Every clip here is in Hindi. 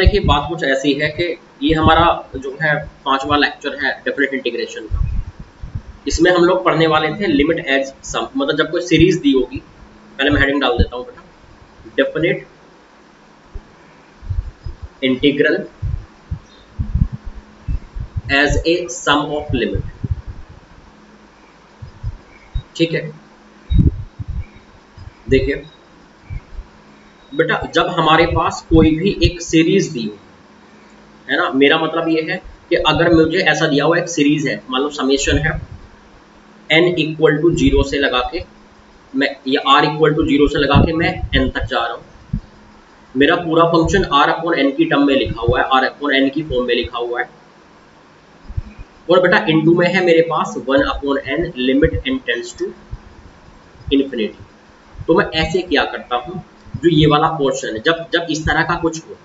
देखिए बात कुछ ऐसी है कि ये हमारा जो है 5वां लेक्चर है डेफिनेट इंटीग्रेशन का। इसमें हम लोग पढ़ने वाले थे लिमिट एज सम, मतलब जब कोई सीरीज दी होगी, पहले मैं हेडिंग डाल देता हूँ बेटा, definite integral as a sum of limit. ठीक है, देखिए बेटा जब हमारे पास कोई भी एक सीरीज दी हो, है ना, मेरा मतलब ये है कि अगर मुझे ऐसा दिया हुआ एक सीरीज है, मान लो समेशन है n इक्वल टू 0 से लगा के मैं, या r इक्वल टू 0 से लगा के मैं n तक जा रहा हूँ, मेरा पूरा फंक्शन r अपॉन n की टर्म में लिखा हुआ है, r अपॉन n की फॉर्म में लिखा हुआ है, और बेटा इनटू में है मेरे पास 1 upon n limit n tends to infinity. तो मैं ऐसे क्या करता हूँ, जो ये वाला पोर्शन है, जब इस तरह का कुछ हो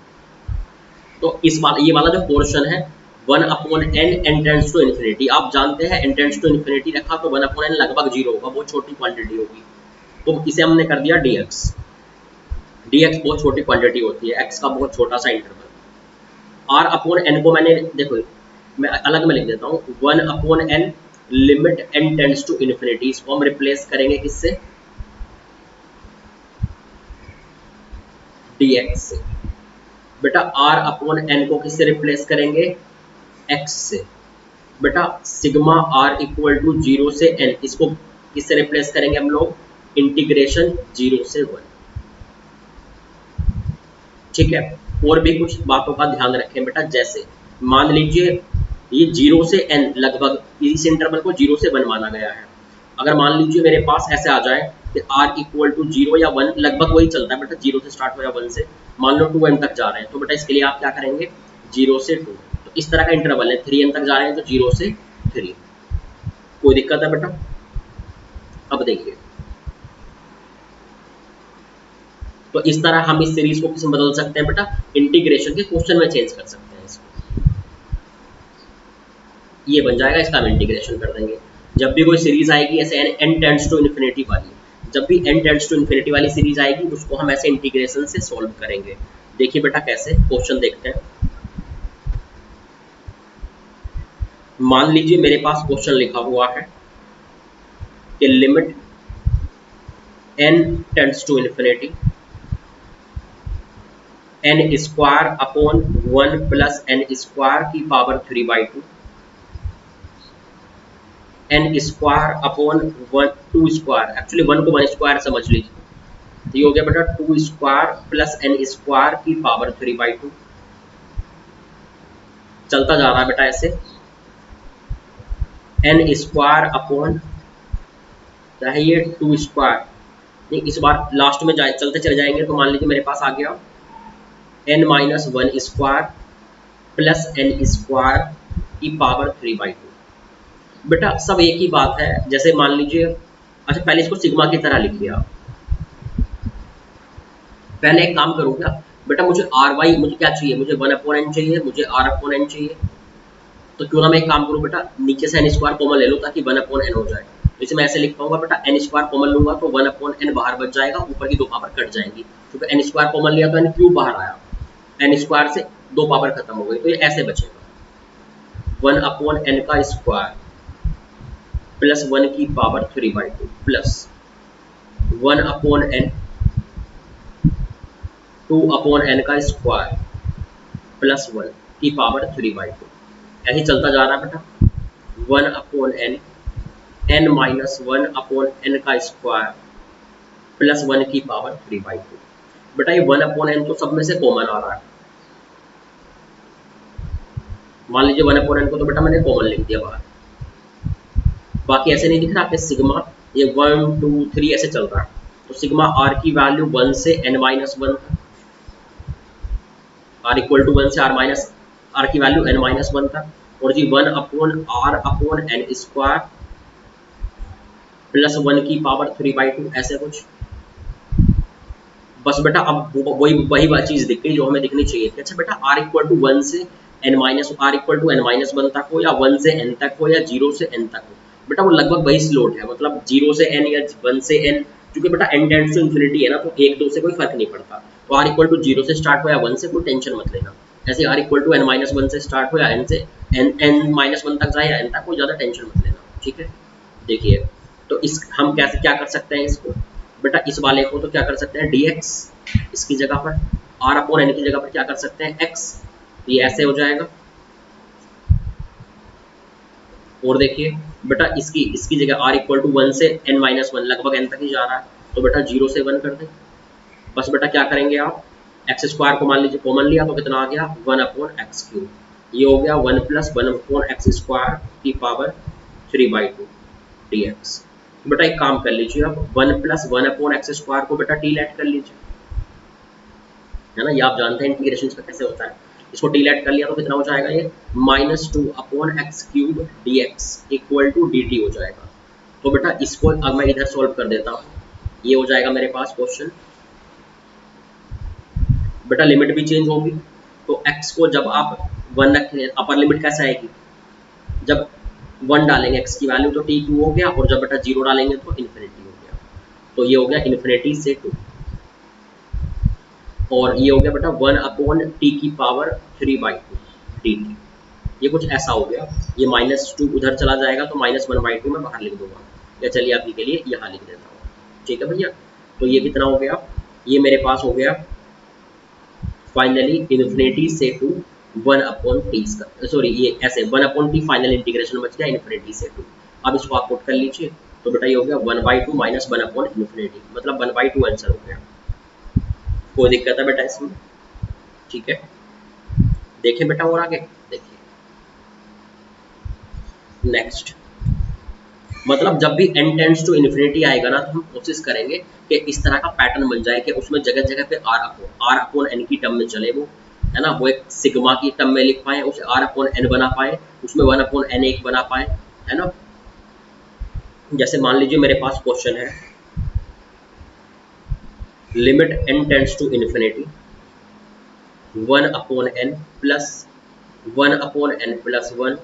तो ये वाला जो पोर्शन है 1 upon n tends to infinity, आप जानते हैं n टेंड्स टू इन्फिनिटी रखा तो 1 अपॉन n लगभग 0 होगा, बहुत छोटी क्वांटिटी होगी, तो इसे हमने कर दिया dx। dx बहुत छोटी क्वांटिटी होती है, x का बहुत छोटा सा इंटरवल। r अपॉन n को मैंने, देखो मैं अलग में लिख देता हूँ, 1 upon n limit n tends to infinity, इसको हम रिप्लेस करेंगे किससे, dx से। बेटा r अपॉन n को किससे रिप्लेस करेंगे, x से। बेटा सिग्मा r इक्वल टू 0 से n, इसको किससे रिप्लेस करेंगे हम लोग, इंटीग्रेशन 0 से 1। ठीक है, और भी कुछ बातों का ध्यान रखें बेटा, जैसे मान लीजिए ये 0 से n लगभग इस इंटरवल को 0 से 1 माना गया है। अगर मान लीजिए मेरे पास ऐसे आ जाए कि r इक्वल टू 0 या 1, लगभग वही चलता है बेटा, 0 से स्टार्ट हो या 1 से, मान लो 2n तक जा रहे हैं, तो बेटा इसके लिए आप क्या करेंगे, 0 से 2, तो इस तरह का इंटरवल है, 3n तक जा रहे हैं तो 0 से 3। कोई दिक्कत है बेटा? अब देखिए, तो इस तरह हम इस सीरीज को किसमें बदल सकते हैं बेटा, इंटीग्रेशन के क्वेश्चन में चेंज कर सकते हैं इसको। ये बन जाएगा, इसका हम इंटीग्रेशन कर देंगे। जब भी कोई सीरीज आएगी ऐसे n टेंड्स टू इन्फिनिटी वाली, जब भी n टेंड्स टू इन्फिनिटी वाली सीरीज आएगी उसको हम ऐसे इंटीग्रेशन से सॉल्व करेंगे। देखिए बेटा कैसे, क्वेश्चन देखते हैं। मान लीजिए मेरे पास क्वेश्चन लिखा हुआ है कि limit n tends to infinity n square upon 1 plus n square की power 3/2, n square upon 2 square, actually 1 को 1 स्क्वायर समझ लीजिए, तो ये हो गया बेटा 2 स्क्वायर प्लस n स्क्वायर की पावर 3/2। चलता जा रहा है बेटा ऐसे, n स्क्वायर अपॉन चाहे ये 2 स्क्वायर, नहीं इस बार लास्ट में जाए चलते चले जाएंगे, तो मान लीजिए मेरे पास आ गया n minus 1 square plus n square की पावर 3/2। बेटा सब एक ही बात है, जैसे मान लीजिए, अच्छा पहले इसको सिग्मा की तरह लिखिए आप। पहले एक काम करूँ क्या बेटा, मुझे आर वाई मुझे क्या चाहिए, मुझे 1 अपॉन n चाहिए, मुझे r अपॉन n चाहिए, तो क्यों ना मैं एक काम करूँ बेटा, नीचे से n स्क्वायर कॉमन ले लो ताकि 1 अपॉन n हो जाए। तो इसे मैं ऐसे लिख पाऊंगा बेटा, n स्क्वायर कॉमन लूंगा तो 1 अपॉन n बाहर बच जाएगा, ऊपर की 2 पावर कट जाएंगी, क्योंकि n स्क्वायर कॉमन लिया तो n क्यूब बाहर आया, n स्क्वायर से 2 पावर खत्म हो गई, तो ये ऐसे बचेगा 1 अपॉन n का स्क्वायर प्लस 1 की power 3/2 plus 1 upon n 2 upon n का स्क्वायर प्लस 1 की पावर 3/2, ऐसे चलता जा रहा है बेटा। 1 upon n n minus 1 upon n का स्क्वायर प्लस 1 की पावर 3/2। बेटा ये 1 अपॉन n तो सब में से कॉमन आ रहा है, मान लीजिए 1 अपॉन n को तो बेटा मैंने कॉमन लिख दिया बाहर, बाकी ऐसे नहीं दिख रहा आपके सिग्मा, ये 1 2 3 ऐसे चल रहा है, तो सिग्मा r की वैल्यू 1 से n माइनस 1 था, r इक्वल टू 1 से r माइनस r की वैल्यू n माइनस 1 था, और जी 1 upon r upon n square plus 1 की पावर 3/2 ऐसे कुछ। बस बेटा अब वही चीज दिख गई जो हमें दिखनी चाहिए थी। अच्छा बेटा r इक्वल टू 1 से n minus, r equal to n minus 1 तक हो, या 1 से n तक हो, या 0 से n तक हो, बेटा वो लगभग वही स्लोट है, मतलब 0 से n या 1 से n, क्योंकि बेटा n टेंड्स टू इन्फिनिटी है ना, तो 1 2 से कोई फर्क नहीं पड़ता, तो r इक्वल टू 0 से स्टार्ट हो या 1 से, कोई टेंशन मत लेना, ऐसे r equal to n minus one से स्टार्ट हो या एन से एन माइनस वन तक जाए या एन तक, कोई ज़्यादा टेंशन मत लेना, ठीक है। देखिए तो इस हम कैसे क्या कर सकते हैं इसको बेटा, इस वाले को तो क्या कर सकते हैं dx, इसकी जगह पर r अपॉन n की जगह पर क्या कर सकते हैं x, ये ऐसे हो जाएगा। और देखिए बेटा इसकी इसकी जगह r इक्वल टू वन से n माइनस वन, लगभग n तक ही जा रहा है, तो बेटा 0 से 1 कर दें। बस बेटा क्या करेंगे आप, एक्स स्क्वायर को मान लीजिए कॉमन लिया तो कितना आ गया 1 अपॉन एक्स क्यूब, ये हो गया 1 प्लस 1 अपॉन एक्स स्क्वायर की पावर 3/2 dx। बेटा एक काम कर लीजिए आप 1 प्लस 1 अपॉन एक्स स्क्वायर को बेटा टी लेट कर लीजिए, है ना, ये आप जानते हैं इंटीग्रेशन का कैसे होता है। इसको टी लेट कर लिया तो कितना हो जाएगा, ये -2 upon x cube d x equal to d t हो जाएगा। तो बेटा इसको अब मैं इधर सॉल्व कर देता हूँ, ये हो जाएगा मेरे पास क्वेश्चन। बेटा लिमिट भी चेंज होगी, तो x को जब आप 1 रखें, अपर लिमिट कैसे आएगी, जब 1 डालेंगे x की वैल्यू तो t2 हो गया, और जब बेटा 0 डालेंगे तो इन्फिनिटी हो गया, तो ये हो गया इन्फिनिटी से 2, और ये हो गया बेटा 1 अपॉन t की पावर 3/2 dt, ये कुछ ऐसा हो गया। ये -2 उधर चला जाएगा तो -1/2 मैं बाहर लिख दूंगा, या चलिए अभी के लिए यहाँ लिख देता हूँ, ठीक है भैया। तो ये कितना हो गया, ये मेरे पास हो गया फाइनली इन्फिनिटी से टू 1 अपॉन टी, सॉरी ये ऐसे 1 अपॉन टी फाइनल इंटीग्रेशन बच गया इन्फिनिटी से 2। अब इसको आप पुट कर लीजिए, तो बेटा ये हो गया 1/2 माइनस 1 अपॉन इन्फिनिटी, मतलब 1/2 आंसर हो गया। कोई दिक्कत है बेटा इसमें, ठीक है। देखिए बेटा और आगे देखिए नेक्स्ट, मतलब जब भी n टेंड्स टू इन्फिनिटी आएगा ना, तो हम कोशिश करेंगे कि इस तरह का पैटर्न बन जाए कि उसमें जगह जगह पे r अपॉन n की टर्म में चले वो, है ना, वो एक सिग्मा की टर्म में लिख पाए, उसे r अपॉन n बना पाए, उसमें 1 अपॉन n एक बना पाए, है ना। जैसे मान लीजिए मेरे पास क्वेश्चन है limit n tends to infinity 1 upon n plus 1 upon n plus 1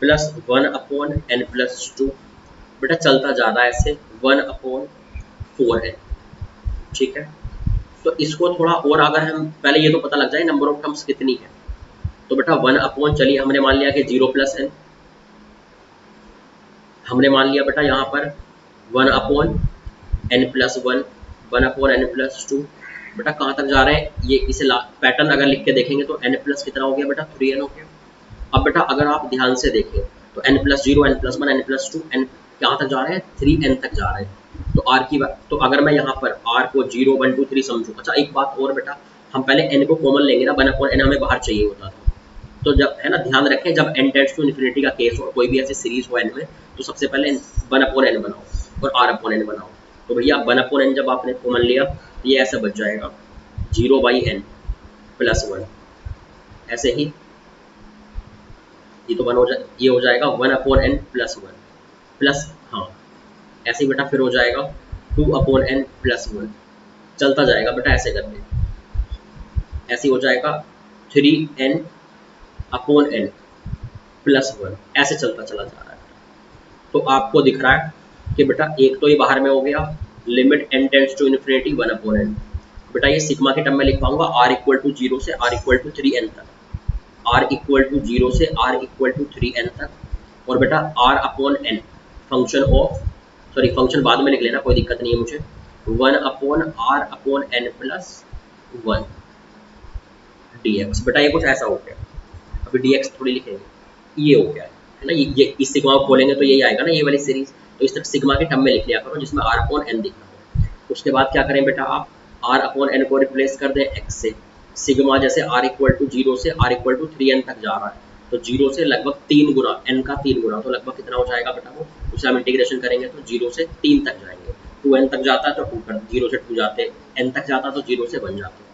plus 1 upon n plus 2, बेटा चलता जा रहा है ऐसे 1 अपॉन 4 है, ठीक है। तो इसको थोड़ा और अगर हम पहले ये तो पता लग जाए नंबर ऑफ टर्म्स कितनी है, तो बेटा 1 अपॉन, चलिए हमने मान लिया कि 0 प्लस n, हमने मान लिया बेटा यहाँ पर 1 upon n plus 1, 1 upon n plus 2, बेटा कहाँ तक जा रहे हैं, ये इसे पैटर्न अगर लिख के देखेंगे तो n प्लस कितना हो गया बेटा 3n हो गया। अब बेटा अगर आप ध्यान से देखें तो n plus 0, n plus 1, n plus 2, n कहाँ तक जा रहे हैं 3n तक जा रहे हैं। तो r की तो अगर मैं यहाँ पर r को 0 1 2 3 समझूँ, अच्छा एक बात और बेटा, हम पहले n को कॉमन लेंगे ना, 1 अपॉन n हमें बाहर चाहिए होता था, तो जब है ना ध्यान रखें जब n टेंड्स टू इन्फिनिटी का केस हो, कोई भी ऐसी सीरीज हो n में, तो सबसे पहले 1 अपॉन n बनाओ और r अपॉन n बनाओ। तो भैया 1 अपॉन n जब आपने कॉमन लिया, ये ऐसे बच जाएगा 0/n प्लस 1, ऐसे ही ये तो 1 हो जाए, ये हो जाएगा 1 अपॉन n प्लस 1 प्लस, हाँ ऐसे ही बेटा फिर हो जाएगा 2 अपॉन n प्लस 1, चलता जाएगा बेटा ऐसे करके, ऐसे हो जाएगा 3n अपॉन n प्लस 1, ऐसे चलता चला जा रहा है। तो आपको दिख रहा है कि बेटा एक तो ये बाहर में हो गया limit n tends to infinity 1 upon n, बेटा ये सिग्मा के टर्म में लिख पाऊंगा r इक्वल टू 0 से r इक्वल टू 3n तक, r इक्वल टू 0 से r इक्वल टू 3n तक, और बेटा r upon n function of, sorry function बाद में लिख लेना कोई दिक्कत नहीं है मुझे, 1 upon r upon n plus 1 dx, बेटा ये कुछ ऐसा हो गया। अभी dx थोड़ी लिखेंगे, ये हो गया है ना, ये इस सिग्मा को खोलेंगे तो यही आएगा ना ये वाली सीरीज, तो इस तरह सिग्मा के टर्म में लिख लिया करो जिसमें r अपॉन n दिख रहा हो। उसके बाद क्या करें बेटा, आप r अपॉन n को रिप्लेस कर दें x से, सिग्मा जैसे r इक्वल टू 0 से r इक्वल टू 3n तक जा रहा है, तो 0 से लगभग 3 गुना, n का 3 गुना, तो लगभग कितना हो जाएगा बेटा वो, उसे हम इंटीग्रेशन करेंगे तो 0 से 3 तक जाएंगे, 2n तक जाता है तो 2 कर, 0 से 2 जाते, n तक जाता तो 0 से 1 जाते,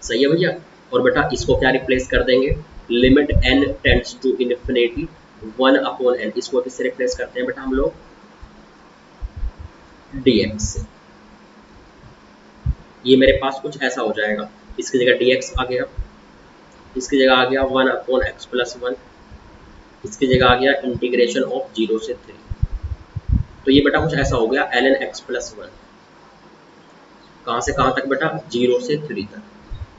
सही है भैया। और बेटा इसको क्या रिप्लेस कर देंगे, limit n tends to infinity 1 upon n, इसको किससे रिप्लेस करते हैं बेटा हम लोग, dx से। ये मेरे पास कुछ ऐसा हो जाएगा, इसकी जगह dx आ गया, इसकी जगह आ गया 1 अपॉन x प्लस 1, इसकी जगह आ गया इंटीग्रेशन ऑफ 0 से 3, तो ये बेटा कुछ ऐसा हो गया ln x प्लस 1, कहाँ से कहाँ तक बेटा 0 से 3 तक,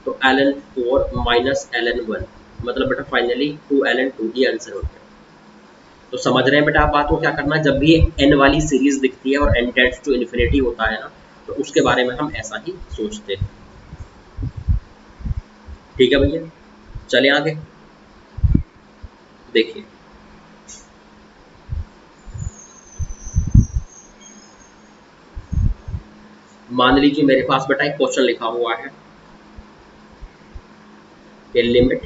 तो ln4 माइनस ln1 मतलब बेटा फाइनली 2ln2, ये आंसर हो गया। तो समझ रहे हैं बेटा आप बात को, क्या करना है जब भी n वाली सीरीज दिखती है और n टेंड्स टू इन्फिनिटी होता है ना, तो उसके बारे में हम ऐसा ही सोचते हैं। ठीक है भैया, चले आगे देखिए। मान लीजिए मेरे पास बेटा एक क्वेश्चन लिखा हुआ है कि limit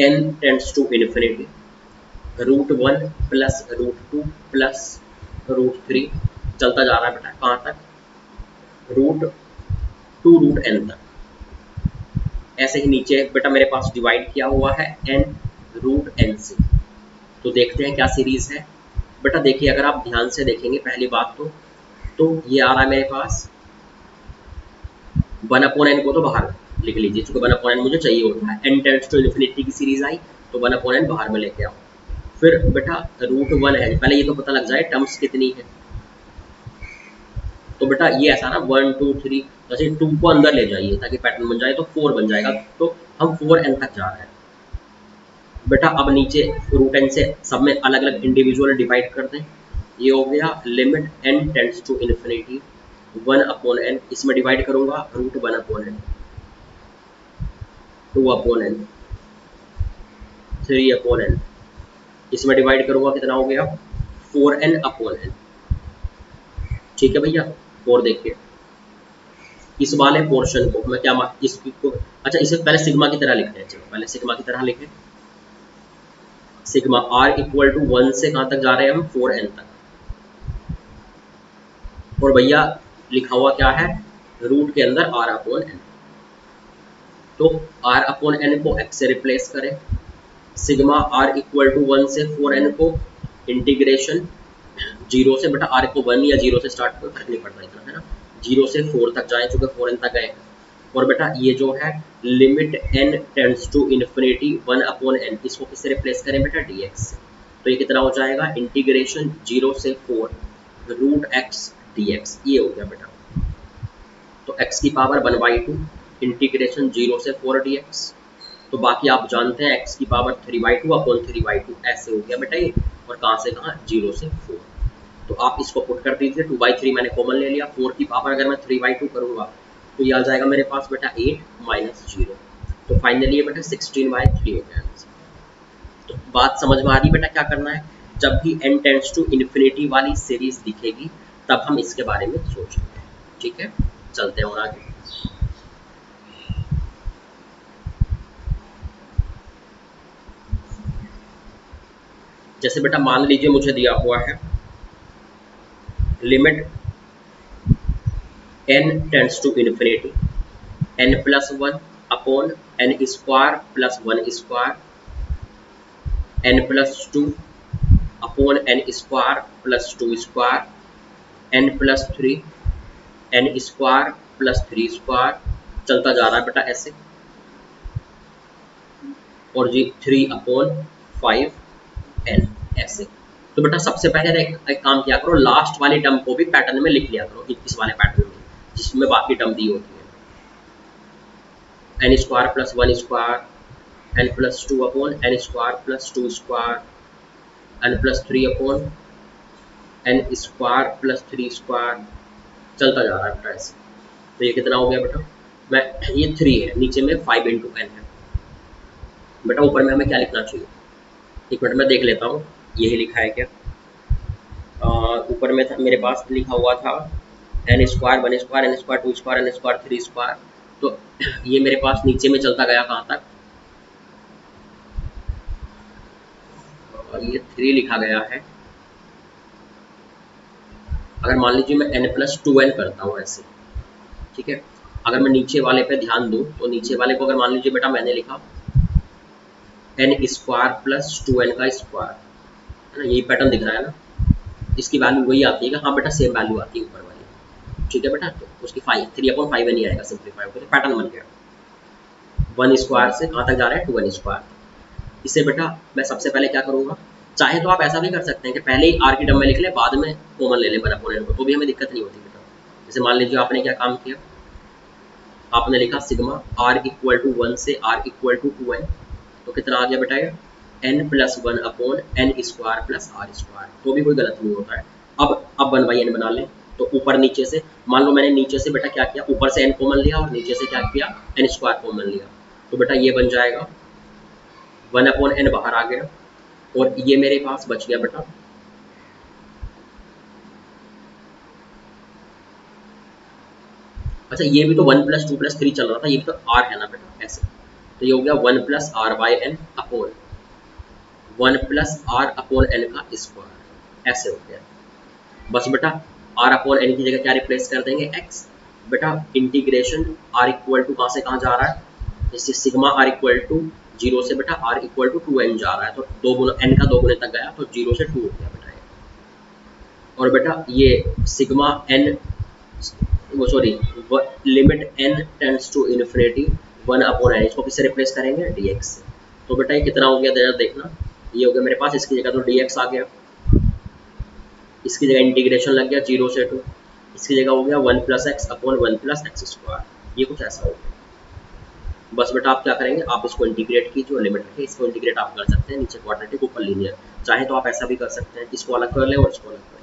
n tends to infinity √1 plus √2 plus √3 चलता जा रहा है बेटा कहाँ तक, √2 तक। ऐसे ही नीचे बेटा मेरे पास डिवाइड किया हुआ है n√n से। तो देखते हैं क्या सीरीज है बेटा। देखिए अगर आप ध्यान से देखेंगे पहली बात तो ये आ रहा है मेरे पास 1/n को तो बाहर लिख लीजिए, चूंकि 1/n मुझे चाहिए होता है। n टेंड्स टू इन्फिनिटी की सीरीज आई तो 1/n बाहर में लेके आओ। फिर बेटा √1 है, पहले ये तो पता लग जाए टर्म्स कितनी है। तो बेटा ये ऐसा ना 1 2 3 जैसे 2 को अंदर ले जाइए ताकि पैटर्न बन जाए, तो 4 बन जाएगा। तो हम 4n तक जा रहे हैं बेटा। अब नीचे √n से सब में अलग अलग इंडिविजुअल डिवाइड कर दें। ये हो गया limit n tends to infinity 1/n, इसमें डिवाइड करूंगा √1/n, 2/n, 3/n, इसमें डिवाइड करूंगा कितना हो गया 4n/n। ठीक है भैया। और देखिए इस वाले पोर्शन को मैं क्या इसको, अच्छा इसे पहले सिग्मा की तरह लिखते हैं। चलो पहले सिग्मा की तरह लिखें। सिग्मा r इक्वल टू 1 से कहाँ तक जा रहे हैं हम, 4n तक। और भैया लिखा हुआ क्या है, रूट के अंदर r/n। तो r/n को x से रिप्लेस करें। सिग्मा r इक्वल टू 1 से 4n को इंटीग्रेशन 0 से, बेटा r को 1 या 0 से स्टार्ट कोई फर्क नहीं पड़ता इतना, है ना। 0 से 4 तक जाए, चूंकि 4n तक गए। और बेटा ये जो है limit n tends to infinity 1/n, इसको किससे रिप्लेस करें बेटा, dx से। तो ये कितना हो जाएगा, इंटीग्रेशन 0 से 4 √x dx, ये हो गया बेटा। तो x की पावर 1/2 इंटीग्रेशन 0 से 4 dx। तो बाकी आप जानते हैं x की पावर 3/2/3/2 ऐसे हो गया बेटा ये। और कहाँ से कहाँ, 0 से 4। तो आप इसको पुट कर दीजिए, 2/3 मैंने कॉमन ले लिया। 4 की पावर अगर मैं 3/2 करूंगा तो ये आ जाएगा मेरे पास बेटा 8 माइनस 0। तो फाइनली ये बेटा 16/3 हो गया। तो बात समझ में आ रही बेटा क्या करना है, जब भी n टेंड्स टू इन्फिनिटी वाली सीरीज दिखेगी तब हम इसके बारे में सोचेंगे। ठीक है, चलते हैं और आगे। जैसे बेटा मान लीजिए मुझे दिया हुआ है limit n tends to infinity n+1/n² plus 1² n+2/n² plus 2² n+3 n² plus 3² चलता जा रहा है बेटा ऐसे। और जी 3/5n ऐसे। तो बेटा सबसे पहले एक काम किया करो, लास्ट वाली टर्म को भी पैटर्न में लिख लिया करो, इस वाले पैटर्न में जिसमें बाकी टर्म दी होती है। n² plus 1² n+2/n² plus 2² n+3/n² plus 3² चलता जा रहा है बेटा ऐसे। तो ये कितना हो गया बेटा, मैं ये 3 है, नीचे में 5/n है बेटा। ऊपर में हमें क्या लिखना चाहिए, एक मिनट में देख लेता हूँ यही लिखा है क्या। ऊपर में मेरे पास लिखा हुआ था n² 1² n² 2² n² 3²। तो ये मेरे पास नीचे में चलता गया कहाँ तक, और ये 3 लिखा गया है। अगर मान लीजिए मैं n+2n करता हूँ ऐसे, ठीक है। अगर मैं नीचे वाले पे ध्यान दूँ तो नीचे वाले को अगर मान लीजिए बेटा मैंने लिखा n² प्लस 2n का स्क्वायर, है ना, यही पैटर्न दिख रहा है ना। इसकी वैल्यू वही आती है कि हाँ बेटा सेम वैल्यू आती है ऊपर वाली, ठीक है बेटा। तो उसकी 3/5n ही आएगा, सिंप्लीफाई होकर तो पैटर्न बन गया। 1² से कहाँ तक जा रहा है, 2n²। इसे बेटा मैं सबसे पहले क्या करूँगा, चाहे तो आप ऐसा भी कर सकते हैं कि पहले ही r की टर्म में लिख ले, बाद में कॉमन ले ले 1/n को, तो भी हमें दिक्कत नहीं होती बेटा। जैसे मान लीजिए आपने क्या काम किया, आपने लिखा सिग्मा r इक्वल टू 1 से r इक्वल टू 2n, तो कितना आ गया बेटा ये n plus 1 upon n square plus r square, तो भी कोई गलत नहीं होता है। अब 1/n बना लें, तो ऊपर नीचे से मान लो मैंने नीचे से बेटा क्या किया, ऊपर से n कॉमन लिया और नीचे से क्या किया n स्क्वायर कॉमन लिया, तो बेटा ये बन जाएगा 1/n बाहर आ गया और ये मेरे पास बच गया बेटा अच्छा ये भी तो 1 प्लस 2 प्लस 3 चल रहा था, ये भी तो r है ना बेटा ऐसे, तो ये हो गया 1 plus r by n upon 1 plus r upon n का स्क्वायर, ऐसे हो गया। बस बेटा r अपॉन एन की जगह क्या रिप्लेस कर देंगे x, बेटा इंटीग्रेशन r इक्वल टू कहाँ से कहाँ जा रहा है, जैसे सिग्मा r इक्वल टू 0 से बेटा r इक्वल टू 2n जा रहा है, तो दो गुना n का 2 गुने तक गया तो 0 से 2 हो गया बेटा ये। और बेटा ये सिग्मा n वो sorry limit n tends to infinity 1 upon n, इसको किससे रिप्लेस करेंगे dx से, तो बेटा ये कितना हो गया जरा देखना, ये हो गया मेरे पास, इसकी जगह तो dx आ गया, इसकी जगह इंटीग्रेशन लग गया 0 से 2, इसकी जगह हो गया 1 plus x upon 1 plus x square, ये कुछ ऐसा हो गया। बस बेटा आप क्या करेंगे, आप इसको इंटीग्रेट कीजिए और लिमिट रखिए, इसको इंटीग्रेट आप कर सकते हैं, नीचे क्वाड्रेटिक ऊपर लीनियर, चाहे तो आप ऐसा भी कर सकते हैं, इसको अलग कर ले और इसको अलग कर ले,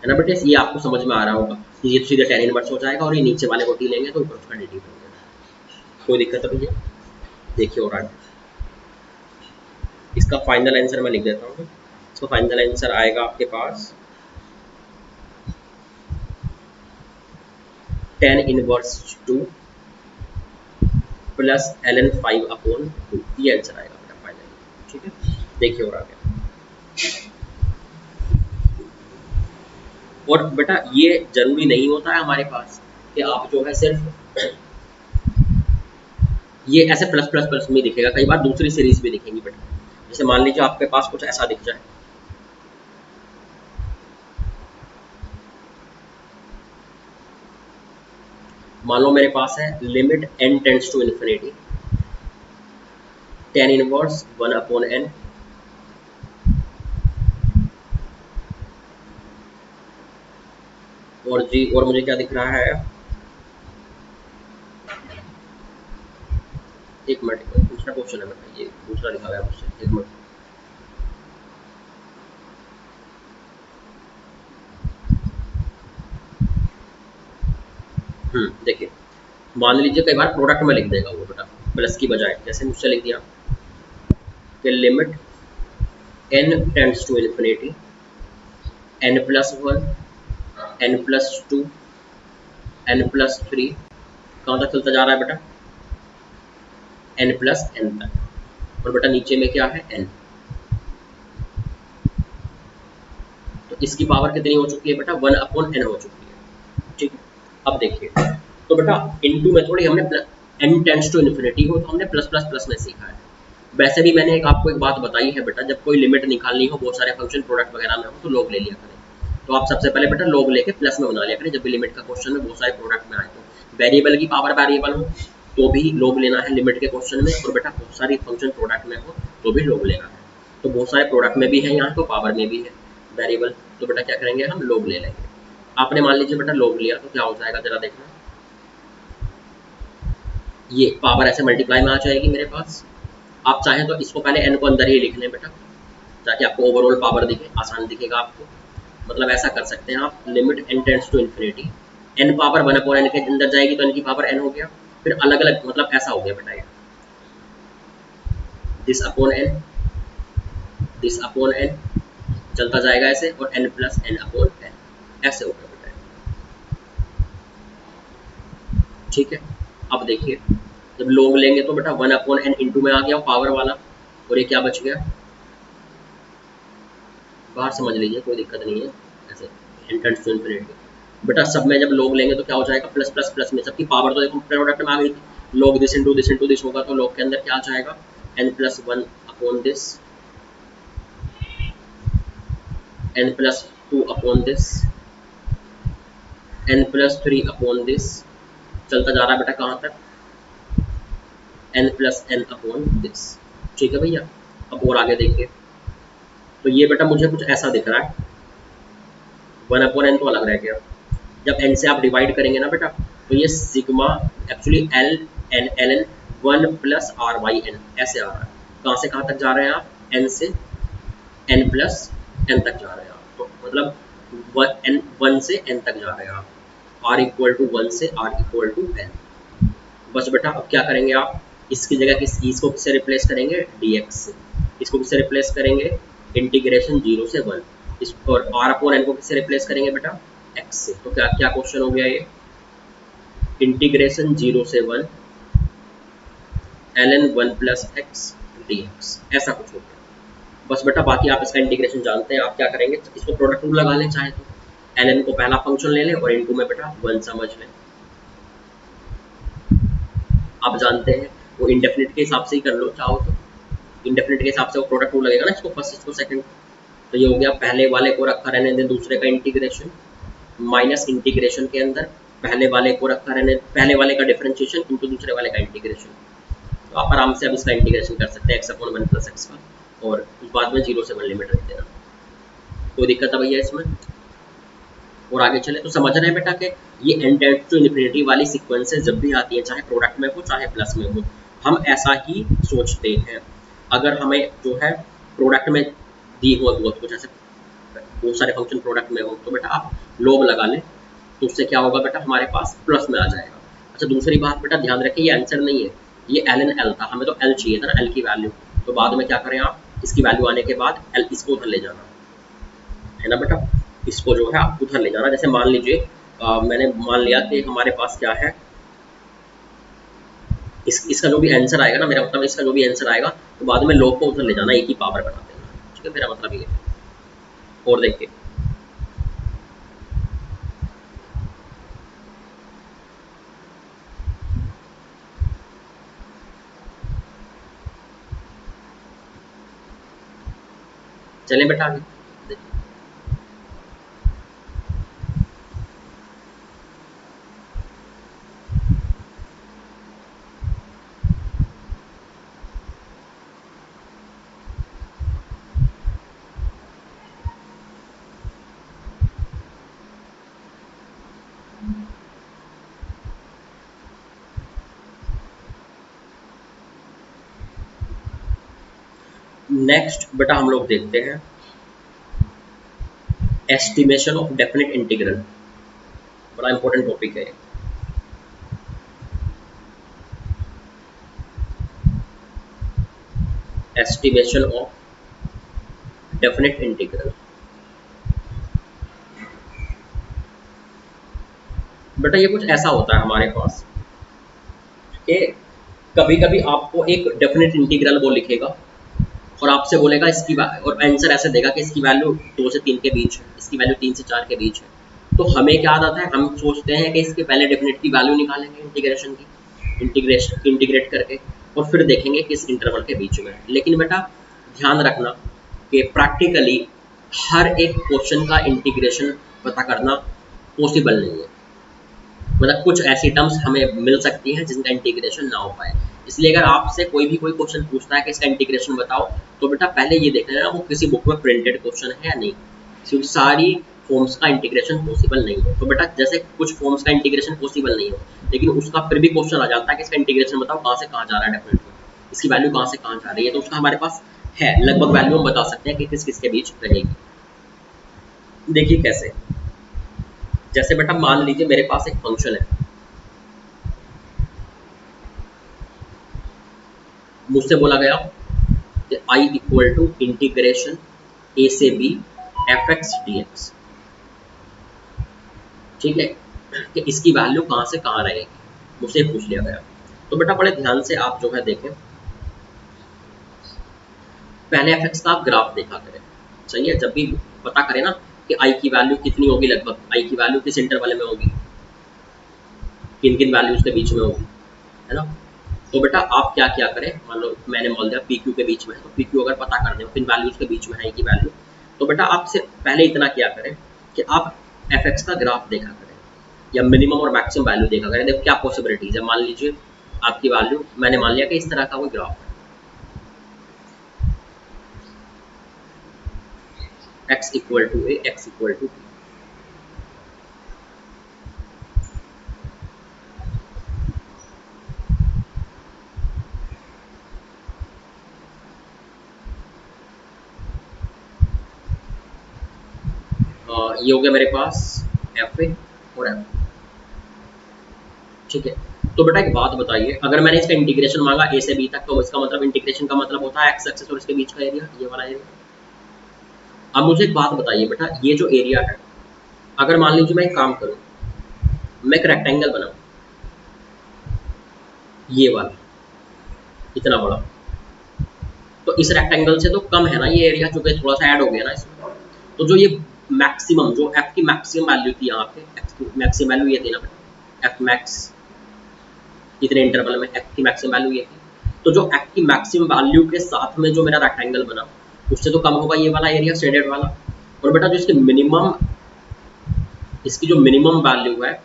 है ना बेटे, ये आपको समझ में आ रहा होगा कि ये तो सीधे tan इनवर्स हो जाएगा और ये नीचे वाले को टी लेंगे तो ऊपर उसका dt बन जाएगा, कोई दिक्कत है भैया, देखिए और आगे इसका फाइनल आंसर मैं लिख देता हूँ, इसका फाइनल आंसर आएगा आपके पास tan inverse 2 plus ln 5 upon 2, ये आंसर आएगा बेटा फाइनली, ठीक है, देखिए और आगे। और बेटा ये जरूरी नहीं होता है हमारे पास कि आप जो है सिर्फ ये ऐसे प्लस प्लस प्लस में दिखेगा, कई बार दूसरी सीरीज भी दिखेंगी बेटा, जैसे मान लीजिए आपके पास कुछ ऐसा दिख जाए, मान लो मेरे पास है limit n tends to infinity tan inverse 1 upon n और जी, और मुझे क्या दिख रहा है, एक मिनट दूसरा क्वेश्चन है बेटा, ये दूसरा लिखा हुआ है मुझसे, एक मिनट, देखिए मान लीजिए कई बार प्रोडक्ट में लिख देगा वो बेटा प्लस की बजाय, जैसे मुझसे लिख दिया कि limit n tends to infinity n plus 1 n plus 2 n plus 3 कहाँ तक चलता जा रहा है बेटा n प्लस n तक, और बेटा नीचे में क्या है n, तो इसकी पावर कितनी हो चुकी है बेटा 1 अपॉन n हो चुकी है, ठीक है। अब देखिए तो बेटा इनटू में थोड़ी हमने n टेंड्स टू इन्फिनिटी हो तो हमने प्लस प्लस प्लस में सीखा है, वैसे भी मैंने आपको एक बात बताई है बेटा, जब कोई लिमिट निकालनी हो बहुत सारे फंक्शन प्रोडक्ट वगैरह में हो तो लोग ले लिया करें, तो आप सबसे पहले बेटा लोग लेके प्लस में बना लिया करें, जब भी लिमिट का क्वेश्चन में बहुत सारे प्रोडक्ट में आए, तो वेरिएबल की पावर वेरिएबल हो तो भी लोग लेना है लिमिट के क्वेश्चन में, और बेटा बहुत सारी फंक्शन प्रोडक्ट में हो तो भी लोग लेना है, तो बहुत सारे प्रोडक्ट में भी है यहाँ, तो पावर में भी है वेरिएबल, तो बेटा क्या करेंगे हम लोग ले लेंगे। आपने मान लीजिए बेटा लोग लिया तो क्या हो जाएगा जरा देखना, ये पावर ऐसे मल्टीप्लाई में आ जाएगी मेरे पास, आप चाहें तो इसको पहले n को अंदर ही लिख लें बेटा ताकि आपको ओवरऑल पावर दिखे, आसान दिखेगा आपको, मतलब ऐसा कर सकते हैं आप limit n tends to infinity n power 1 upon n के अंदर जाएगी तो n की पावर n हो गया, फिर अलग अलग मतलब ऐसा हो गया बेटा ये दिस अपॉन n चलता जाएगा ऐसे, और n plus n upon n ऐसे हो गया बेटा, ठीक है। अब देखिए जब लोग लेंगे तो बेटा 1 अपॉन n इंटू में आ गया पावर वाला, और ये क्या बच गया बाहर समझ लीजिए कोई दिक्कत नहीं है, ऐसे n टेंड्स टू इन्फिनिटी बेटा सब में जब लोग लेंगे तो क्या हो जाएगा प्लस प्लस प्लस में, सबकी पावर तो देखो प्रोडक्ट में आ गई थी, लोग दिस इंटू दिस होगा तो लोग के अंदर क्या आ जाएगा n plus 1 upon this n plus 2 upon this n plus 3 upon this, चलता जा रहा है बेटा कहाँ तक n plus n upon this, ठीक है भैया। अब और आगे देखिए तो ये बेटा मुझे कुछ ऐसा दिख रहा है, 1/n तो अलग रह गया। जब n से आप डिवाइड करेंगे ना बेटा, तो ये sigma actually ln 1 plus r by n ऐसे आ रहा है। कहाँ से कहाँ तक जा रहे हैं आप? n से n प्लस n तक जा रहे हैं आप, तो मतलब 1 से n तक जा रहे हैं आप, r इक्वल टू 1 से r इक्वल टू n। बस बेटा अब क्या करेंगे आप, इसकी जगह इसको किससे रिप्लेस करेंगे? dx से। इसको किससे रिप्लेस करेंगे? इंटीग्रेशन 0 से 1। इस और r अपॉन n को किससे रिप्लेस करेंगे बेटा? x से। तो क्या क्या क्वेश्चन हो गया ये? इंटीग्रेशन 0 से 1 ln 1 प्लस x dx, ऐसा कुछ हो गया। बस बेटा बाकी आप इसका इंटीग्रेशन जानते हैं, आप क्या करेंगे, इसको प्रोडक्ट रूल लगा लें चाहे तो, ln को पहला फंक्शन ले लें और इनटू में बेटा 1 समझ लें। आप जानते हैं वो इंडेफिनिट के हिसाब से ही कर लो चाहो तो, इंडेफिनिट के हिसाब से वो प्रोडक्ट रूल लगेगा ना, इसको फर्स्ट इसको सेकंड। तो ये हो गया, पहले वाले को रखा रहने दें दूसरे का इंटीग्रेशन, माइनस इंटीग्रेशन के अंदर पहले वाले को रखा रहने, पहले वाले का डिफरेंशिएशन इंटू दूसरे वाले का इंटीग्रेशन। तो आप आराम से अब इसका इंटीग्रेशन कर सकते हैं x अपॉन 1 प्लस एक्स का, और बाद में 0 से 1 लिमिट रख देना। कोई दिक्कत है भैया इसमें? और आगे चले तो समझ रहे हैं बेटा कि ये n टेंड्स टू इन्फिनिटी वाली सीक्वेंसेस जब भी आती है, चाहे प्रोडक्ट में हो चाहे प्लस में हो, हम ऐसा ही सोचते हैं। अगर हमें जो है प्रोडक्ट में दी हो बहुत कुछ ऐसे बहुत सारे फंक्शन प्रोडक्ट में हो, तो बेटा आप लोग लगा लें, तो उससे क्या होगा बेटा, हमारे पास प्लस में आ जाएगा। अच्छा दूसरी बात बेटा ध्यान रखें, ये आंसर नहीं है, ये ln l था, हमें तो l चाहिए था ना, l की वैल्यू। तो बाद में क्या करें आप, इसकी वैल्यू आने के बाद l इसको उधर ले जाना है ना बेटा, इसको जो है आप उधर ले जाना। जैसे मान लीजिए मैंने मान लिया कि हमारे पास क्या है, इसका जो भी आंसर आएगा ना, मेरा मतलब इसका जो भी आंसर आएगा, तो बाद में लोग को उधर ले जाना, एक ही पावर बना देना, ठीक है, मेरा मतलब ये है। और देखिए चले बेटा आगे देखिए, नेक्स्ट बेटा हम लोग देखते हैं एस्टिमेशन ऑफ डेफिनेट इंटीग्रल, बड़ा इंपॉर्टेंट टॉपिक है। एस्टिमेशन ऑफ डेफिनेट इंटीग्रल, बेटा ये कुछ ऐसा होता है हमारे पास कि कभी कभी आपको एक डेफिनेट इंटीग्रल वो लिखेगा और आपसे बोलेगा इसकी और आंसर ऐसे देगा कि इसकी वैल्यू 2 से 3 के बीच है, इसकी वैल्यू 3 से 4 के बीच है। तो हमें क्या आता है, हम सोचते हैं कि इसके पहले डेफिनेट की वैल्यू निकालेंगे इंटीग्रेशन की, इंटीग्रेट करके, और फिर देखेंगे किस इंटरवल के बीच में। लेकिन बेटा ध्यान रखना कि प्रैक्टिकली हर एक क्वेश्चन का इंटीग्रेशन पता करना पॉसिबल नहीं है, मतलब कुछ ऐसी टर्म्स हमें मिल सकती हैं जिनका इंटीग्रेशन ना हो पाए। इसलिए अगर आपसे कोई भी कोई क्वेश्चन पूछता है कि इसका इंटीग्रेशन बताओ, तो बेटा पहले ये देख लेना वो किसी बुक में प्रिंटेड क्वेश्चन है या नहीं, क्योंकि सारी फॉर्म्स का इंटीग्रेशन पॉसिबल नहीं है। तो बेटा जैसे कुछ फॉर्म्स का इंटीग्रेशन पॉसिबल नहीं हो, लेकिन उसका फिर भी क्वेश्चन आ जाता है कि इसका इंटीग्रेशन बताओ कहाँ से कहाँ जा रहा है, डेफिनेटली इसकी वैल्यू कहाँ से कहाँ जा रही है, तो उसका हमारे पास है लगभग वैल्यू, हम बता सकते हैं कि किस किस के बीच रहेगी। देखिए कैसे, जैसे बेटा मान लीजिए मेरे पास एक फंक्शन है, मुझसे बोला गया कि i equal to integration a से b fx dx, ठीक है, कि इसकी वैल्यू कहाँ से कहाँ रहेगी, मुझसे पूछ लिया गया। तो बेटा बड़े ध्यान से आप जो है देखें, पहले fx का आप ग्राफ देखा करें, सही है, जब भी पता करें ना कि i की वैल्यू कितनी होगी, लगभग i की वैल्यू किस इंटरवल में होगी, किन किन वैल्यूज के बीच में होगी, है ना। तो बेटा आप क्या क्या करें, मान लो मैंने बोल दिया पी क्यू के बीच में है, तो पी क्यू अगर पता कर दें किन वैल्यूज के बीच में है की वैल्यू, तो बेटा आपसे पहले इतना क्या करें कि आप एफ एक्स का ग्राफ देखा करें, या मिनिमम और मैक्सिमम वैल्यू देखा करें। देखो क्या पॉसिबिलिटीज है, मान लीजिए आपकी वैल्यू, मैंने मान लिया कि इस तरह का कोई ग्राफ है, x equal to a, x equal to b, ये हो गया मेरे पास एफ ए और एफ, ठीक है। तो बेटा एक बात बताइए, अगर मैंने इसका इंटीग्रेशन मांगा ए से बी तक, तो इसका मतलब इंटीग्रेशन का मतलब होता है एक्स एक्सिस और इसके बीच का एरिया, ये वाला एरिया। अब मुझे एक बात बताइए बेटा, ये जो एरिया है, अगर मान लीजिए मैं एक काम करूं, मैं एक रेक्टेंगल बनाऊं, ये वाला इतना बड़ा, तो इस रेक्टेंगल से तो कम है ना ये एरिया, जो कि थोड़ा सा ऐड हो गया ना इसमें। तो जो ये मैक्सिमम, जो एफ की मैक्सिमम वैल्यू थी यहाँ पे, एफ की मैक्सिमम वैल्यू ये थी ना बेटा, एफ मैक्स, इतने इंटरवल में एफ की मैक्सिमम वैल्यू ये थी। तो जो एफ की मैक्सिमम वैल्यू के साथ में जो मेरा रेक्टेंगल बना, उससे तो कम होगा ये वाला एरिया शेडेड वाला। और बेटा जो इसकी मिनिमम, इसकी जो मिनिमम वैल्यू है,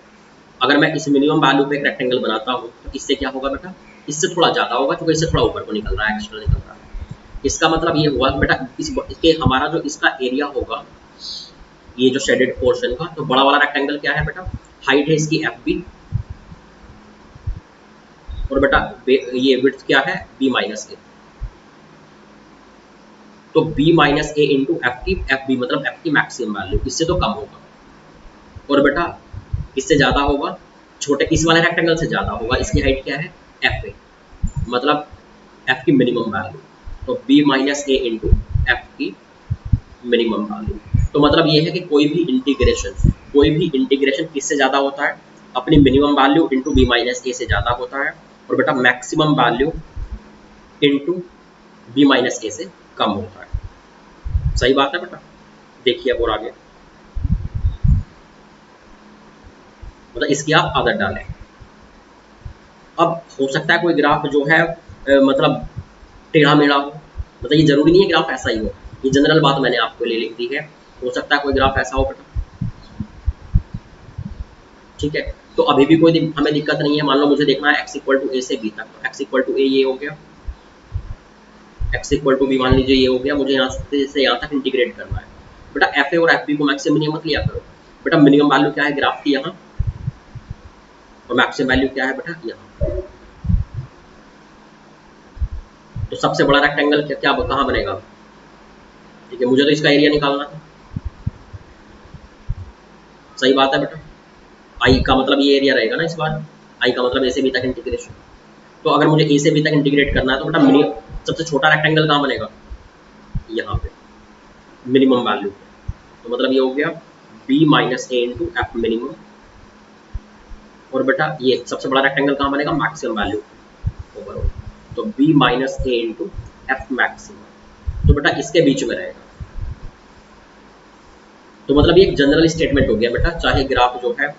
अगर मैं इस मिनिमम वैल्यू पे एक रेक्टेंगल बनाता हूँ, तो इससे क्या होगा बेटा, इससे थोड़ा ज़्यादा होगा, क्योंकि इससे थोड़ा ऊपर को निकल रहा है, एक्स्ट्रा निकल रहा है। इसका मतलब ये हुआ बेटा, इसके हमारा जो इसका एरिया होगा, ये जो शेडेड पोर्शन का, तो बड़ा वाला रेक्टेंगल क्या है बेटा, हाइट है इसकी एफ बी, और बेटा ये विड्थ क्या है, बी माइनस ए। तो बी माइनस ए इंटू एफ की, एफ बी मतलब एफ की मैक्सिमम वैल्यू, इससे तो कम होगा, और बेटा इससे ज़्यादा होगा, छोटे इस वाले रेक्टेंगल से ज़्यादा होगा। इसकी हाइट क्या है, एफ ए, मतलब एफ की मिनिमम वैल्यू, तो बी माइनस ए इंटू एफ की मिनिमम वैल्यू। तो मतलब ये है कि कोई भी इंटीग्रेशन किससे ज़्यादा होता है, अपनी minimum value into B minus A से ज़्यादा होता है, और बेटा maximum value into B minus A से कम होता है। सही बात है बेटा। देखिए अब और आगे, मतलब इसकी आप आदत डालें। अब हो सकता है कोई ग्राफ जो है मतलब टेढ़ा मेढ़ा हो, मतलब ये जरूरी नहीं है ग्राफ ऐसा ही हो, ये जनरल बात मैंने आपके लिए लिख दी है। हो सकता है कोई ग्राफ ऐसा हो बेटा, ठीक है। तो अभी भी कोई हमें दिक्कत नहीं है। मान लो मुझे देखना है एक्स इक्वल टू ए से बी तक, तो एक्स इक्वल टू ए ये हो गया, एक्स इक्वल टू बी मान लीजिए ये हो गया, मुझे यहाँ से यहाँ तक इंटीग्रेट करना है। बेटा एफ ए और एफ बी को मैक्सिमम मिनिमम मत लिया करो, बेटा मिनिमम वैल्यू क्या है ग्राफ की यहाँ, और मैक्सिमम वैल्यू क्या है बेटा यहाँ। तो सबसे बड़ा रेक्टेंगल क्या कहाँ बनेगा, ठीक है, मुझे तो इसका एरिया निकालना है। सही बात है बेटा, आई का मतलब ये एरिया रहेगा ना इस बार, आई का मतलब ए से बी तक इंटीग्रेशन। तो अगर मुझे ए से बी तक इंटीग्रेट करना है, तो बेटा सबसे छोटा रेक्टेंगल कहाँ बनेगा, यहाँ पे मिनिमम वैल्यू। तो मतलब ये हो गया बी माइनस ए इंटू एफ मिनिमम, और बेटा ये सबसे बड़ा रेक्टेंगल कहाँ बनेगा, मैक्सिमम वैल्यू ओवरऑल, तो बी माइनस ए इंटू एफ मैक्सिमम, तो बेटा इसके बीच में रहेगा। तो मतलब ये एक जनरल स्टेटमेंट हो गया बेटा, चाहे ग्राफ जो है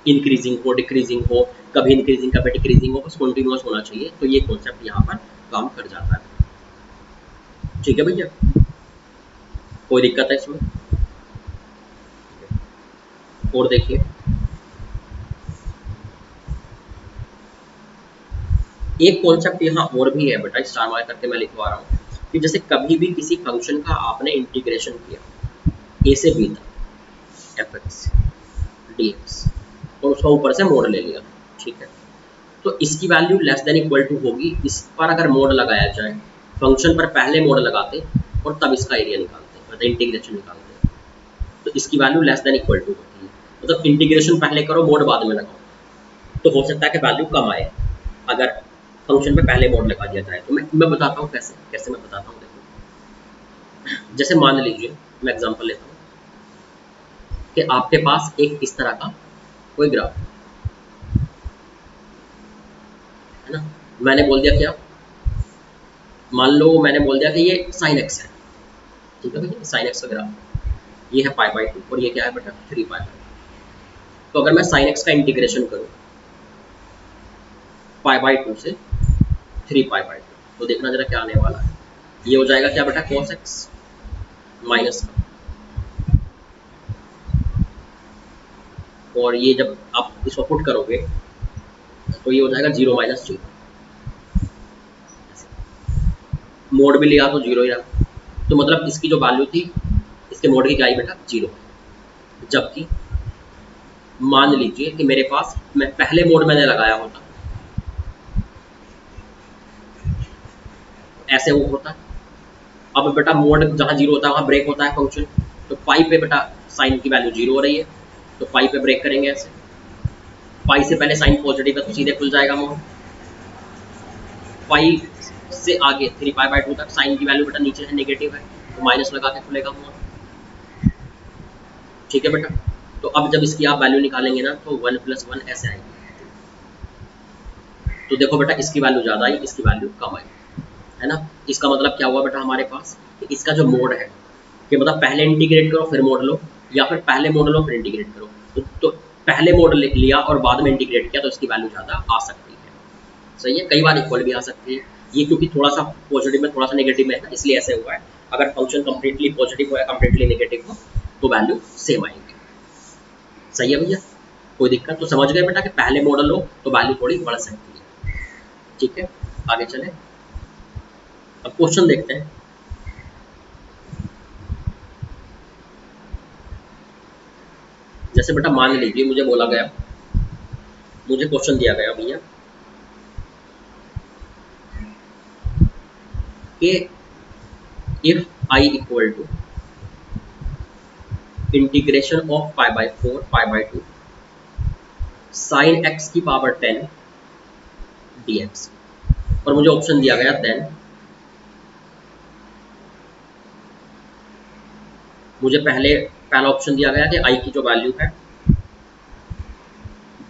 इंक्रीजिंग हो डिक्रीजिंग हो, कभी इंक्रीजिंग कभी डिक्रीजिंग हो, बस कॉन्टिन्यूअस होना चाहिए। तो ये कॉन्सेप्ट यहाँ पर काम कर जाता है। ठीक है भैया, कोई दिक्कत है इसमें? और देखिए एक कॉन्सेप्ट यहाँ और भी है बेटा, स्टार मार्क करके मैं लिखवा रहा हूँ, कि जैसे कभी भी किसी फंक्शन का आपने इंटीग्रेशन किया ए से बी तक, एफ एक्स डी एक्स, और उसका ऊपर से मोड ले लिया, ठीक है, तो इसकी value less than equal to होगी। इस पर अगर मोड लगाया जाए, फंक्शन पर पहले मोड लगाते और तब इसका एरिया निकालते, मतलब इंटीग्रेशन निकालते, तो इसकी value less than equal to होती है। मतलब इंटीग्रेशन पहले करो, मोड बाद में लगाओ, तो हो सकता है कि वैल्यू कम आए अगर फंक्शन पे पहले मोड लगा दिया जाए। तो मैं बताता हूँ कैसे मैं बताता हूँ। देखो जैसे मान लीजिए मैं एग्जांपल लेता हूँ कि आपके पास एक इस तरह का कोई ग्राफ है ना, मैंने बोल दिया क्या, मान लो मैंने बोल दिया कि ये साइन एक्स है, ठीक है भैया, साइन एक्स का ग्राफ, ये है पाई बाई 2 और ये क्या है बेटा 3 पाई। तो अगर मैं साइन एक्स का इंटीग्रेशन करूँ पाई बाई 2 से 3 पाई बाई 2, तो देखना जरा क्या आने वाला है। ये हो जाएगा क्या बेटा, cos x माइनस का, और ये जब आप इसको पुट करोगे तो ये हो जाएगा 0 माइनस 0, मोड भी लिया तो 0 ही रहा। तो मतलब इसकी जो वैल्यू थी, इसके मोड की क्या आई बेटा 0। जबकि मान लीजिए कि मेरे पास मैं पहले मोड मैंने लगाया होता, ऐसे वो होता। अब बेटा मोड जहाँ 0 होता है वहाँ ब्रेक होता है फंक्शन, तो पाई पे बेटा साइन की वैल्यू 0 हो रही है, तो पाई पे ब्रेक करेंगे ऐसे। पाई से पहले साइन पॉजिटिव है तो सीधे खुल जाएगा मोड। पाई से आगे 3π/2 तक साइन की वैल्यू बेटा नीचे है, नेगेटिव है, तो माइनस लगा के खुलेगा मोड। ठीक है बेटा। तो अब जब इसकी आप वैल्यू निकालेंगे ना तो 1 + 1 ऐसे आएगी। तो देखो बेटा इसकी वैल्यू ज़्यादा आई, इसकी वैल्यू कम आई, है ना। इसका मतलब क्या हुआ बेटा हमारे पास कि इसका जो मोड है कि मतलब पहले इंटीग्रेट करो फिर मोड लो, या फिर पहले मोड लो फिर इंटीग्रेट करो। तो पहले मोड लिया और बाद में इंटीग्रेट किया तो इसकी वैल्यू ज़्यादा आ सकती है। सही है, कई बार इक्वल भी आ सकती है। ये क्योंकि थोड़ा सा पॉजिटिव में थोड़ा सा नेगेटिव में है इसलिए ऐसे हुआ है। अगर फंक्शन कंप्लीटली पॉजिटिव हो या कंप्लीटली नेगेटिव हो तो वैल्यू सेम आएगी। सही है भैया, कोई दिक्कत? तो समझ गए बेटा कि पहले मॉडल हो तो वैल्यू थोड़ी बढ़ सकती है। ठीक है, आगे चले। अब क्वेश्चन देखते हैं। जैसे बेटा मान लीजिए मुझे बोला गया, मुझे क्वेश्चन दिया गया भैया कि if I equal to integration of π/4 π/2 sine x की पावर 10 dx, और मुझे ऑप्शन दिया गया देन मुझे पहला ऑप्शन दिया गया कि आई की जो वैल्यू है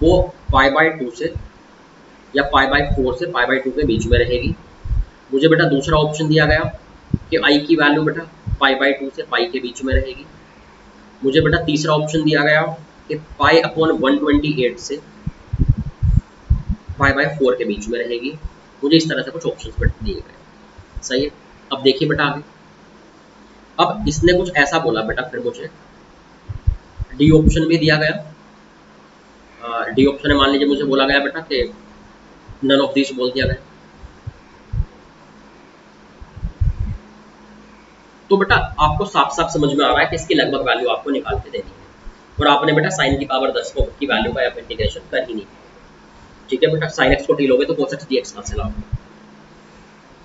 वो π/2 से या π/4 से π/2 के बीच में रहेगी। मुझे बेटा दूसरा ऑप्शन दिया गया कि आई की वैल्यू बेटा π/2 से पाई के बीच में रहेगी। मुझे बेटा तीसरा ऑप्शन दिया गया कि π/128 से π/4 के बीच में रहेगी। मुझे इस तरह से कुछ ऑप्शन बेटा दिए गए। सही है, अब देखिए बेटा आगे। अब इसने कुछ ऐसा बोला बेटा, फिर मुझे डी ऑप्शन भी दिया गया। डी ऑप्शन में मान लीजिए मुझे बोला गया बेटा कि नन ऑफ दिस बोल दिया गया। तो बेटा आपको साफ साफ समझ में आ रहा है कि इसकी लगभग वैल्यू आपको निकाल के देनी है, और आपने बेटा साइन की पावर 10 को की वैल्यू का इंटीग्रेशन कर ही नहीं। ठीक है बेटा, साइन एक्स को टी लोगे तो cos x dx कहाँ से लाओगे।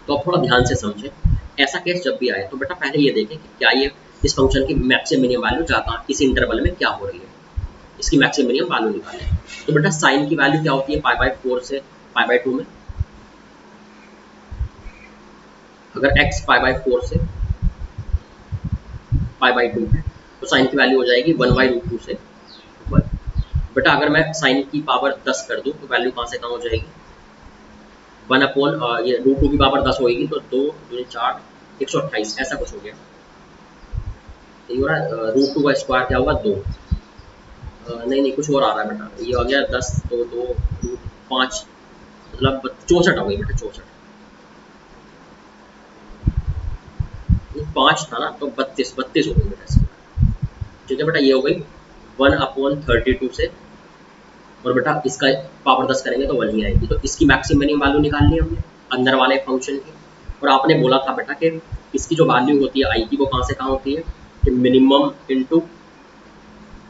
तो आप थोड़ा ध्यान से समझें। ऐसा केस जब भी आए तो बेटा पहले ये देखें कि क्या ये इस फंक्शन की मैक्सिमम मिनिमम वैल्यू जाता इस इंटरवल में क्या हो रही है, इसकी मैक्सिमम मिनिमम वैल्यू निकालें। तो बेटा साइन की वैल्यू क्या होती है π/4 से π/2 में। अगर x π/4 से π/2 है तो साइन की वैल्यू हो जाएगी 1/√2 से 1। बेटा अगर मैं साइन की पावर 10 कर दूं तो वैल्यू कहाँ से कहाँ हो जाएगी, 1 ये √2 की पावर 10 होगी तो 2 2 4 128 ऐसा कुछ हो गया। ये हो रहा है √2 का स्क्वायर क्या होगा 2। नहीं नहीं कुछ और आ रहा है बेटा, ये हो गया 10 तो 2 5 मतलब 64 हो गई बेटा, 64 5 था ना तो 32 32 हो गई बेटा इसकी। ठीक है बेटा, ये हो गई 1/32 से, और बेटा इसका पावर 10 करेंगे तो 1 ही आएगी। तो इसकी मैक्सिमम मिनिमम वैल्यू निकाल ली हमने अंदर वाले फंक्शन की। और आपने बोला था बेटा कि इसकी जो वैल्यू होती है आई की वो कहाँ से कहाँ होती है कि मिनिमम इंटू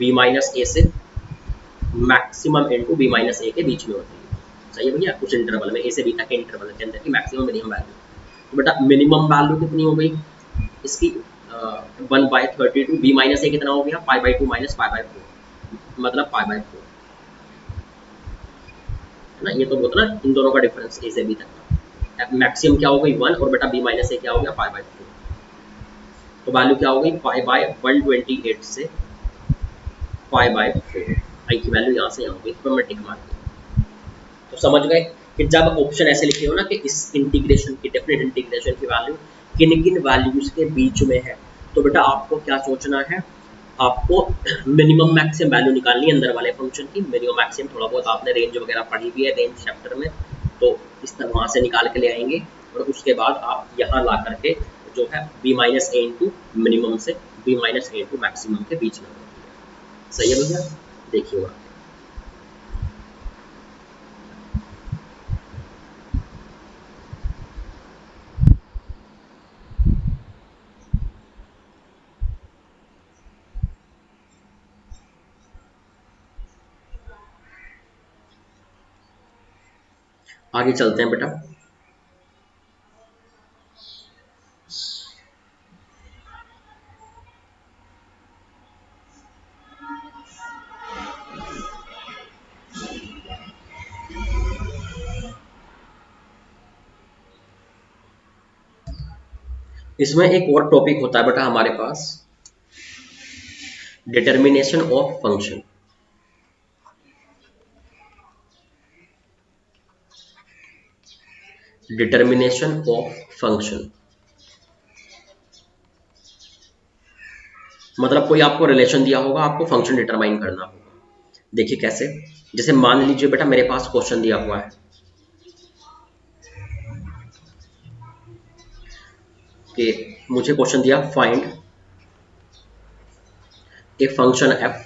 b-a से मैक्सिमम इंटू b-a के बीच में होती है। सही है भैया, उस इंटरवल में a से b तक के इंटरवल के अंदर की मैक्सिमम मिनिमम वैल्यू। तो बेटा मिनिमम वैल्यू कितनी हो गई इसकी 1/32, b-a कितना हो गया π/2 माइनस π/4 मतलब π/4 है ना। ये तो होता ना इन दोनों का डिफरेंस ए से बी तक का। मैक्सिमम क्या हो गई 1 और बेटा b-a क्या हो गया π/4। तो वैल्यू क्या हो गई π/128 से π/4। आई की वैल्यू यहाँ से यहाँ हो गई, तो मैं टिक मार दिया। तो समझ गए कि जब ऑप्शन ऐसे लिखे हो ना कि इस इंटीग्रेशन की डेफिनेट इंटीग्रेशन की वैल्यू किन किन वैल्यूज के बीच में है, तो बेटा आपको क्या सोचना है, आपको मिनिमम मैक्सिमम वैल्यू निकालनी है अंदर वाले फंक्शन की। मिनिमम मैक्सिमम थोड़ा बहुत आपने रेंज वगैरह पढ़ी भी है रेंज चैप्टर में, तो इस तरह वहाँ से निकाल के ले आएंगे। और उसके बाद आप यहाँ ला करके जो है b-a इंटू मिनिमम से b-a इंटू मैक्सिमम के बीच में होती है। सही है भैया, देखिएगा। आगे चलते हैं बेटा। इसमें एक और टॉपिक होता है बेटा हमारे पास, determination of function. Determination of function मतलब कोई आपको रिलेशन दिया होगा, आपको फंक्शन डिटरमाइन करना होगा। देखिए कैसे, जैसे मान लीजिए बेटा मेरे पास क्वेश्चन दिया हुआ है कि मुझे क्वेश्चन दिया, find a function F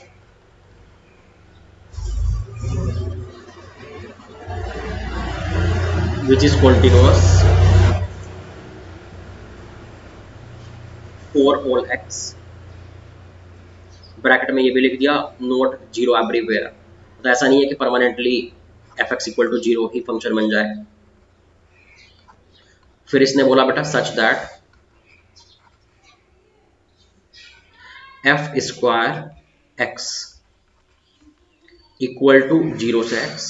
which is continuous for all x, bracket में ये भी लिख दिया नोट जीरो एवरीवेयर। तो ऐसा नहीं है कि permanently F x equal to zero ही फंक्शन बन जाए। फिर इसने बोला बेटा such that F square X equal to zero से X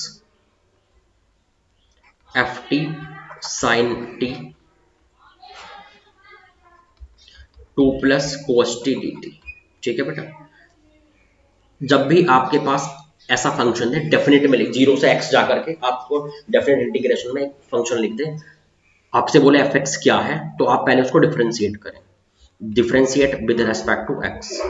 F T sine T two plus cos T D T. ठीक है बेटा, जब भी आपके पास ऐसा फंक्शन है डेफिनेट में लिख, जीरो से एक्स जाकर के आपको डेफिनेट इंटीग्रेशन में एक फंक्शन लिख दे, आपसे बोले एफ एक्स क्या है, तो आप पहले उसको डिफरेंशिएट करें, differentiate with respect to x.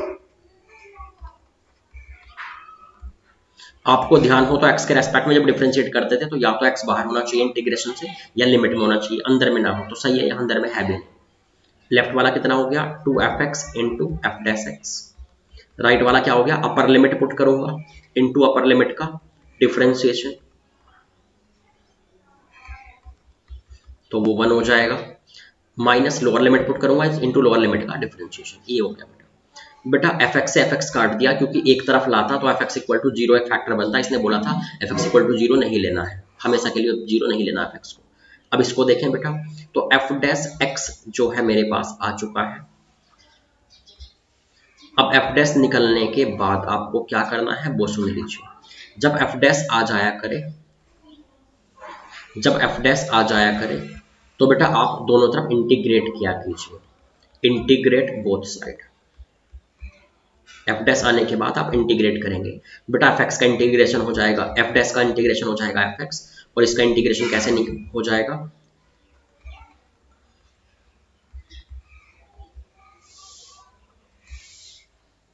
आपको ध्यान हो तो एक्स के रेस्पेक्ट में जब डिफरेंशिएट करते थे तो या तो एक्स बाहर होना चाहिए इंटीग्रेशन से या लिमिट में होना चाहिए, अंदर में ना हो, तो सही है, यहाँ अंदर में है भी नहीं। लेफ्ट वाला कितना हो गया, two f x into f dash x. Right वाला क्या हो गया, अपर लिमिट पुट करूंगा इंटू अपर लिमिट का डिफरेंशिएशन, तो वो 1 हो जाएगा, माइनस लोअर लिमिट पुट करूंगा इंटू लोअर लिमिट का डिफरेंशिएशन, ये हो गया बेटा। बेटा एफ एक्स से एफ एक्स काट दिया क्योंकि एक तरफ लाता तो f x equal to zero एक फैक्टर बनता, इसने बोला था f x equal to zero नहीं लेना है, हमेशा के लिए जीरो नहीं लेना एफ एक्स को। अब इसको देखें बेटा, तो एफ डैश एक्स जो है मेरे पास आ चुका है। अब एफ डैश निकलने के बाद आपको क्या करना है वो सुन लीजिए। जब एफ डैश आ जाया करे, जब एफ डैश आ जाया करे तो बेटा आप दोनों तरफ इंटीग्रेट किया कीजिए, integrate both side. F dash आने के बाद आप इंटीग्रेट करेंगे, बेटा एफ एक्स का इंटीग्रेशन हो जाएगा, एफ डैश का इंटीग्रेशन हो जाएगा एफ एक्स, और इसका इंटीग्रेशन कैसे हो जाएगा,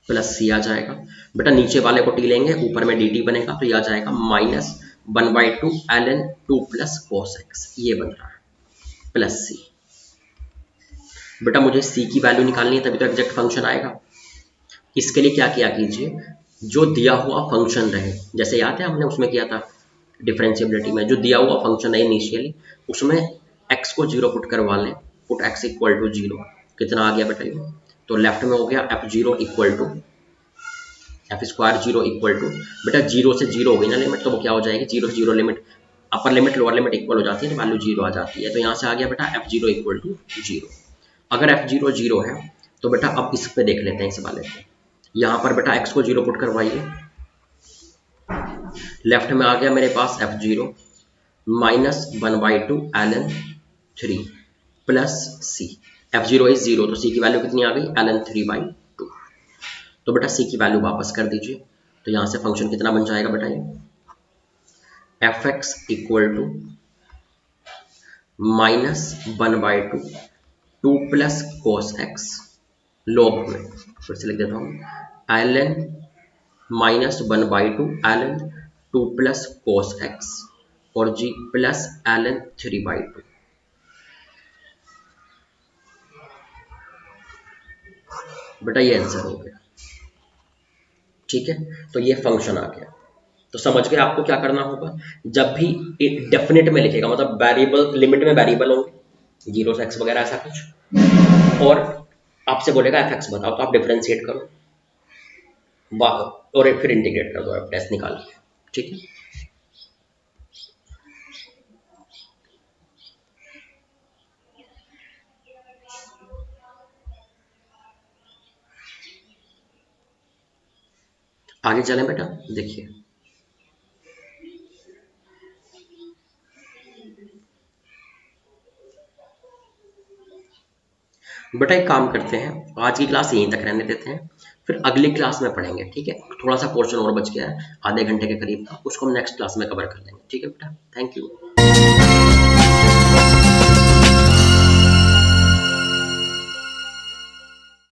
प्लस सी आ जाएगा। बेटा नीचे वाले को टी लेंगे, ऊपर में डी टी बनेगा, तो ये आ जाएगा minus 1/2 L n two plus cos x, ये बन रहा है प्लस सी। बेटा मुझे सी की वैल्यू निकालनी है तभी तो एग्जैक्ट फंक्शन आएगा। इसके लिए क्या किया कीजिए, जो दिया हुआ फंक्शन रहे, जैसे याद है हमने उसमें किया था डिफरेंशिएबिलिटी में, जो दिया हुआ फंक्शन है इनिशियली उसमें एक्स को जीरो पुट करवा लें, put x equal to zero, कितना आ गया बेटा ये, तो लेफ्ट में हो गया f zero equal to f square zero equal to, बेटा जीरो से जीरो हो गई ना लिमिट, तो वो क्या हो जाएगी, जीरो से zero limit, upper limit lower limit equal हो जाती है तो वैल्यू जीरो आ जाती है, तो यहाँ से आ गया बेटा f zero equal to zero. अगर एफ जीरो जीरो है तो बेटा अब इस पे देख लेते हैं इस वाले को, यहाँ पर बेटा एक्स को जीरो पुट करवाइए, लेफ्ट में आ गया मेरे पास F zero minus 1/2 L N three plus C, F zero is zero तो सी की वैल्यू कितनी आ गई, एल एन 3/2। तो बेटा सी की वैल्यू वापस कर दीजिए, तो यहाँ से फंक्शन कितना बन जाएगा बेटा, ये f x equal to minus 1/2 two plus cos x log में, फिर से लिख देता हूँ l n minus 1/2 L n two plus cos x और जी प्लस एल एन 3/2। बेटा ये आंसर हो गया, ठीक है, तो ये फंक्शन आ गया। तो समझ गए आपको क्या करना होगा, जब भी डेफिनेट में लिखेगा मतलब वेरिएबल लिमिट में वेरिएबल होंगे जीरो से एक्स वगैरह ऐसा कुछ, और आपसे बोलेगा एफ एक्स बताओ, तो आप डिफरेंशिएट करो और फिर इंटीग्रेट कर दो एफ टेस्ट निकाल के, ठीक है। आगे चलें बेटा, देखिए बेटा एक काम करते हैं, आज की क्लास यहीं तक रहने देते हैं, फिर अगली क्लास में पढ़ेंगे, ठीक है? थोड़ा सा पोर्शन और बच गया है आधे घंटे के करीब का, उसको हम नेक्स्ट क्लास में कवर कर लेंगे, ठीक है बेटा? Thank you.